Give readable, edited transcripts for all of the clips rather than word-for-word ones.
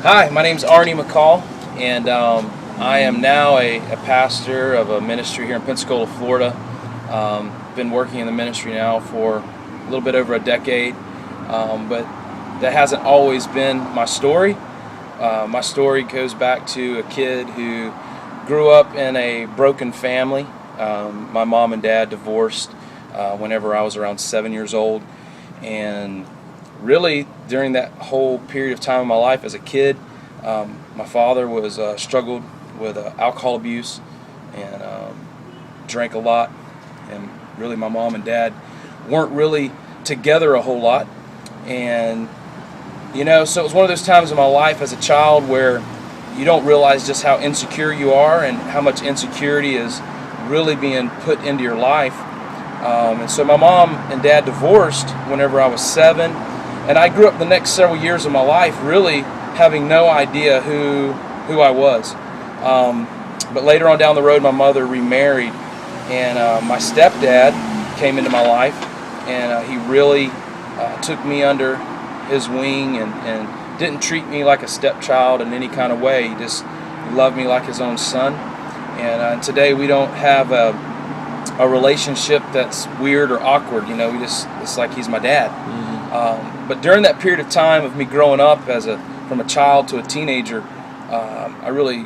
Hi, my name's Arnie McCall, and I am now a pastor of a ministry here in Pensacola, Florida. Been working in the ministry now for a little bit over a decade, but that hasn't always been my story. My story goes back to a kid who grew up in a broken family. My mom and dad divorced whenever I was around 7 years old, and really during that whole period of time in my life as a kid, my father was struggled with alcohol abuse and drank a lot, and really my mom and dad weren't really together a whole lot. And so it was one of those times in my life as a child where you don't realize just how insecure you are and how much insecurity is really being put into your life. And so my mom and dad divorced whenever I was 7, and I grew up the next several years of my life really having no idea who I was. But later on down the road, my mother remarried, and my stepdad came into my life, and he really took me under his wing and didn't treat me like a stepchild in any kind of way. He just loved me like his own son. And today we don't have a relationship that's weird or awkward. It's like he's my dad. But during that period of time of me growing up from a child to a teenager, I really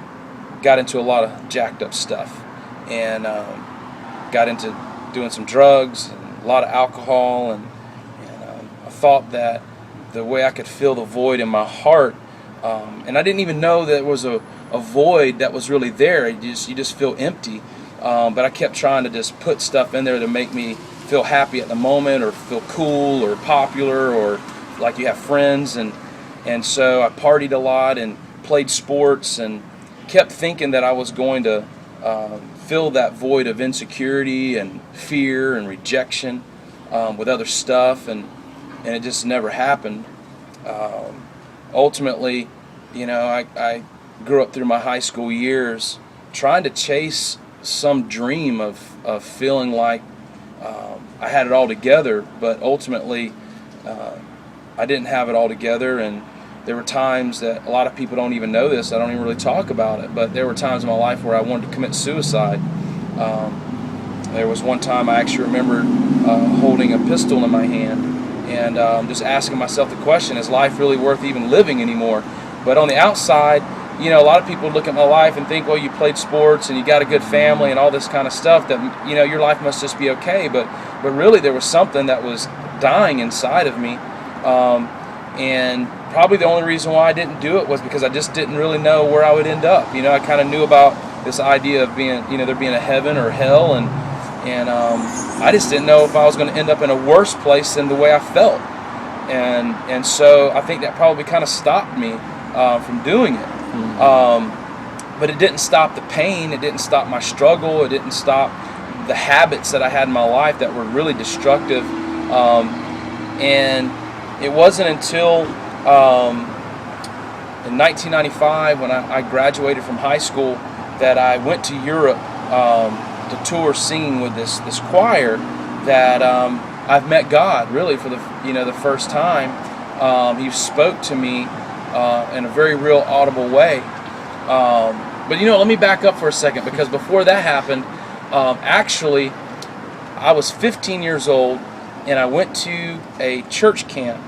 got into a lot of jacked up stuff, and got into doing some drugs and a lot of alcohol, and I thought that the way I could fill the void in my heart, and I didn't even know that it was a void that was really there. You just feel empty. But I kept trying to just put stuff in there to make me feel happy at the moment, or feel cool or popular, or like you have friends. And so I partied a lot and played sports and kept thinking that I was going to fill that void of insecurity and fear and rejection with other stuff, and it just never happened. Ultimately, I grew up through my high school years trying to chase some dream of feeling like I had it all together, but ultimately I didn't have it all together. And there were times that a lot of people don't even know this, I don't even really talk about it, but there were times in my life where I wanted to commit suicide. There was one time I actually remembered holding a pistol in my hand and just asking myself the question, is life really worth even living anymore? But on the outside, a lot of people look at my life and think, well, you played sports and you got a good family and all this kind of stuff, that your life must just be okay. But really there was something that was dying inside of me, and probably the only reason why I didn't do it was because I just didn't really know where I would end up. I kind of knew about this idea of being, there being a heaven or hell, and I just didn't know if I was going to end up in a worse place than the way I felt, and so I think that probably kind of stopped me from doing it. But it didn't stop the pain, it didn't stop my struggle, it didn't stop the habits that I had in my life that were really destructive. And it wasn't until in 1995, when I graduated from high school, that I went to Europe to tour singing with this choir, that I've met God really for the first time. He spoke to me in a very real audible way. But let me back up for a second, because before that happened, actually I was 15 years old and I went to a church camp,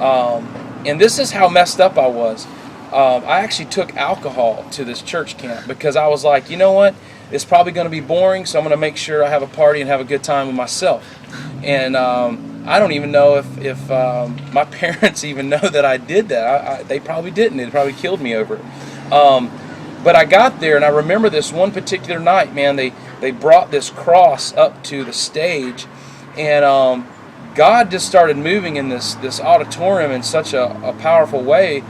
and this is how messed up I was. I actually took alcohol to this church camp because I was like, you know what, it's probably going to be boring, so I'm going to make sure I have a party and have a good time with myself. And I don't even know if my parents even know that I did that. They probably didn't. They probably killed me over it. But I got there, and I remember this one particular night, man, they brought this cross up to the stage, and God just started moving in this auditorium in such a powerful way.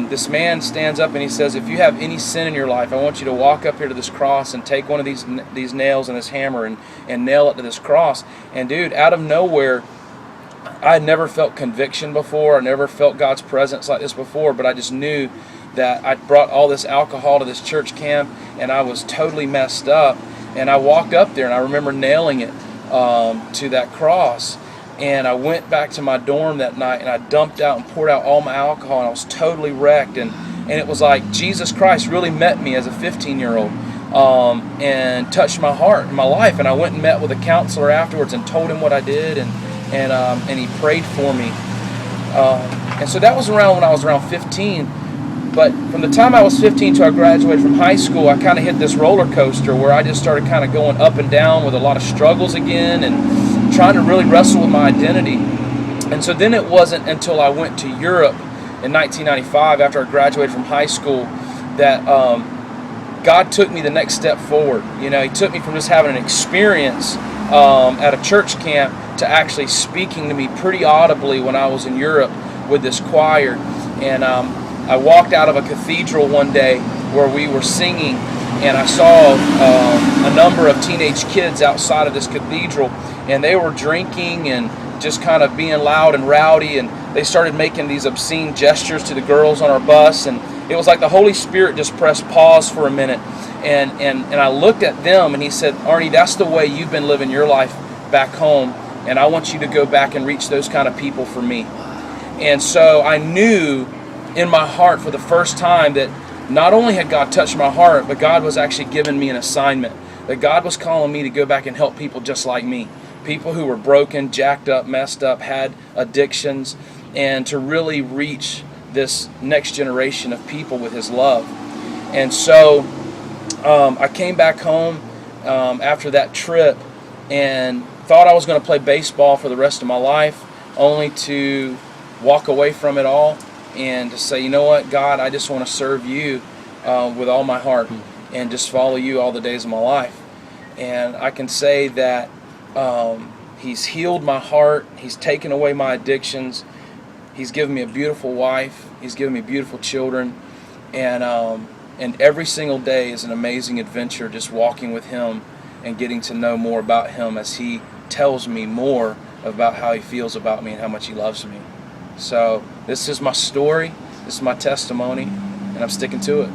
This man stands up and he says, if you have any sin in your life, I want you to walk up here to this cross and take one of these nails and this hammer and nail it to this cross. And dude, out of nowhere, I had never felt conviction before. I never felt God's presence like this before, but I just knew that I brought all this alcohol to this church camp and I was totally messed up. And I walked up there and I remember nailing it to that cross. And I went back to my dorm that night, and I dumped out and poured out all my alcohol, and I was totally wrecked. And it was like Jesus Christ really met me as a 15-year-old and touched my heart and my life. And I went and met with a counselor afterwards and told him what I did, and he prayed for me. And so that was around when I was around 15. But from the time I was 15 till I graduated from high school, I kind of hit this roller coaster where I just started kind of going up and down with a lot of struggles again and trying to really wrestle with my identity. And so then it wasn't until I went to Europe in 1995 after I graduated from high school that God took me the next step forward. You know, He took me from just having an experience at a church camp to actually speaking to me pretty audibly when I was in Europe with this choir. And I walked out of a cathedral one day where we were singing, and I saw a number of teenage kids outside of this cathedral, and they were drinking and just kind of being loud and rowdy, and they started making these obscene gestures to the girls on our bus. And it was like the Holy Spirit just pressed pause for a minute, and I looked at them, and He said, Arnie, that's the way you've been living your life back home, and I want you to go back and reach those kind of people for me. And so I knew in my heart for the first time that not only had God touched my heart, but God was actually giving me an assignment, that God was calling me to go back and help people just like me, people who were broken, jacked up, messed up, had addictions, and to really reach this next generation of people with His love. And so I came back home after that trip and thought I was going to play baseball for the rest of my life, only to walk away from it all and to say, you know what, God, I just want to serve You with all my heart and just follow You all the days of my life. And I can say that He's healed my heart. He's taken away my addictions. He's given me a beautiful wife. He's given me beautiful children. And every single day is an amazing adventure, just walking with Him and getting to know more about Him as He tells me more about how He feels about me and how much He loves me. So this is my story. This is my testimony, and I'm sticking to it.